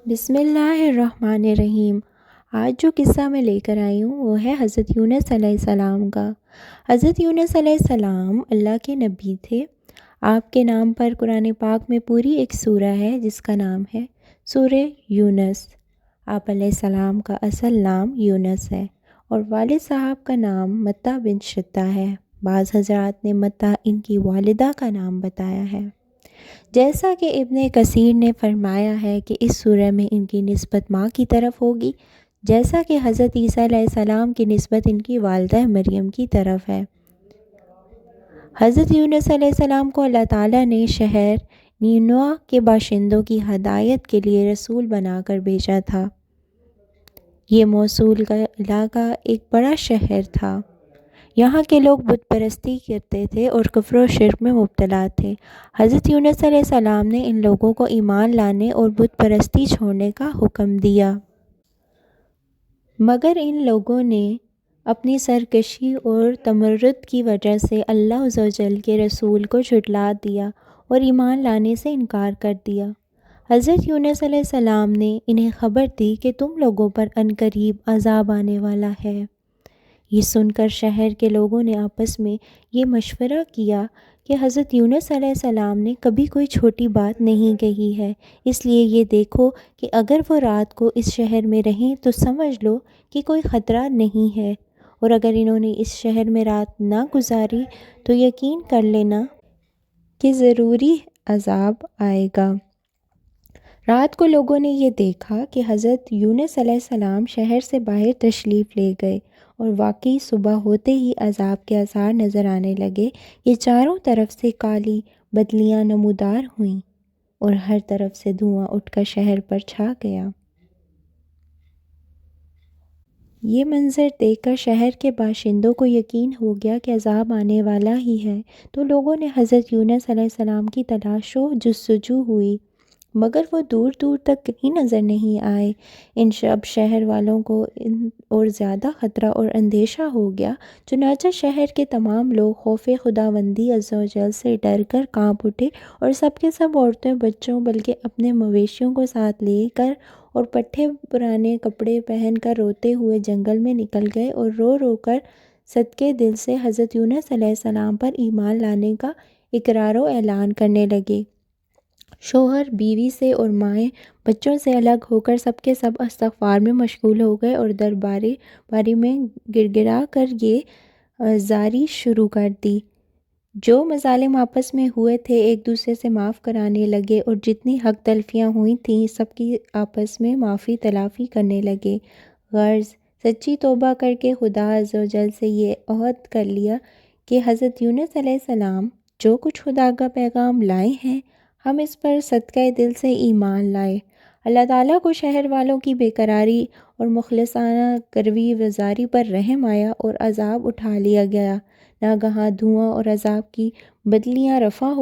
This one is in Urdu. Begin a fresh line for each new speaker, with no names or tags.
بسم اللہ الرحمن الرحیم۔ آج جو قصہ میں لے کر آئی ہوں وہ ہے حضرت یونس علیہ السلام کا۔ حضرت یونس علیہ السلام اللہ کے نبی تھے۔ آپ کے نام پر قرآن پاک میں پوری ایک سورہ ہے جس کا نام ہے سورہ یونس۔ آپ علیہ السلام کا اصل نام یونس ہے اور والد صاحب کا نام متہ بن شتہ ہے۔ بعض حضرات نے متہ ان کی والدہ کا نام بتایا ہے۔ جیسا کہ ابن کثیر نے فرمایا ہے کہ اس سورہ میں ان کی نسبت ماں کی طرف ہوگی، جیسا کہ حضرت عیسیٰ علیہ السلام کی نسبت ان کی والدہ مریم کی طرف ہے۔ حضرت یونس علیہ السلام کو اللہ تعالیٰ نے شہر نینوا کے باشندوں کی ہدایت کے لیے رسول بنا کر بھیجا تھا۔ یہ موصول کا علاقہ ایک بڑا شہر تھا۔ یہاں کے لوگ بت پرستی کرتے تھے اور کفر و شرک میں مبتلا تھے۔ حضرت یونس علیہ السلام نے ان لوگوں کو ایمان لانے اور بت پرستی چھوڑنے کا حکم دیا، مگر ان لوگوں نے اپنی سرکشی اور تمرد کی وجہ سے اللہ عز و جل کے رسول کو جھٹلا دیا اور ایمان لانے سے انکار کر دیا۔ حضرت یونس علیہ السلام نے انہیں خبر دی کہ تم لوگوں پر عنقریب عذاب آنے والا ہے۔ یہ سن کر شہر کے لوگوں نے آپس میں یہ مشورہ کیا کہ حضرت یونس علیہ السلام نے کبھی کوئی چھوٹی بات نہیں کہی ہے، اس لیے یہ دیکھو کہ اگر وہ رات کو اس شہر میں رہیں تو سمجھ لو کہ کوئی خطرہ نہیں ہے، اور اگر انہوں نے اس شہر میں رات نہ گزاری تو یقین کر لینا کہ ضروری عذاب آئے گا۔ رات کو لوگوں نے یہ دیکھا کہ حضرت یونس علیہ السلام شہر سے باہر تشریف لے گئے، اور واقعی صبح ہوتے ہی عذاب کے آثار نظر آنے لگے۔ یہ چاروں طرف سے کالی بدلیاں نمودار ہوئیں اور ہر طرف سے دھواں اٹھ کر شہر پر چھا گیا۔ یہ منظر دیکھ کر شہر کے باشندوں کو یقین ہو گیا کہ عذاب آنے والا ہی ہے، تو لوگوں نے حضرت یونس علیہ السلام کی تلاش و جستجو ہوئی، مگر وہ دور دور تک کہیں نظر نہیں آئے۔ ان سب شہر والوں کو اور زیادہ خطرہ اور اندیشہ ہو گیا، چنانچہ شہر کے تمام لوگ خوف خداوندی عز و جل سے ڈر کر کانپ اٹھے، اور سب کے سب عورتیں بچوں بلکہ اپنے مویشیوں کو ساتھ لے کر اور پٹھے پرانے کپڑے پہن کر روتے ہوئے جنگل میں نکل گئے، اور رو رو کر صدقے دل سے حضرت یونس علیہ السلام پر ایمان لانے کا اقرار و اعلان کرنے لگے۔ شوہر بیوی سے اور مائیں بچوں سے الگ ہو کر سب کے سب استغفار میں مشغول ہو گئے، اور درباری میں گڑ گڑا کر یہ زاری شروع کر دی۔ جو مظالم آپس میں ہوئے تھے ایک دوسرے سے معاف کرانے لگے، اور جتنی حق تلفیاں ہوئی تھیں سب کی آپس میں معافی تلافی کرنے لگے۔ غرض سچی توبہ کر کے خدا عز و جل سے یہ عہد کر لیا کہ حضرت یونس علیہ السلام جو کچھ خدا کا پیغام لائے ہیں ہم اس پر صدقہ دل سے ایمان لائے۔ اللہ تعالیٰ کو شہر والوں کی بے قراری اور مخلصانہ کروی وزاری پر رحم آیا اور عذاب اٹھا لیا گیا۔ ناگہاں دھواں اور عذاب کی بدلیاں رفع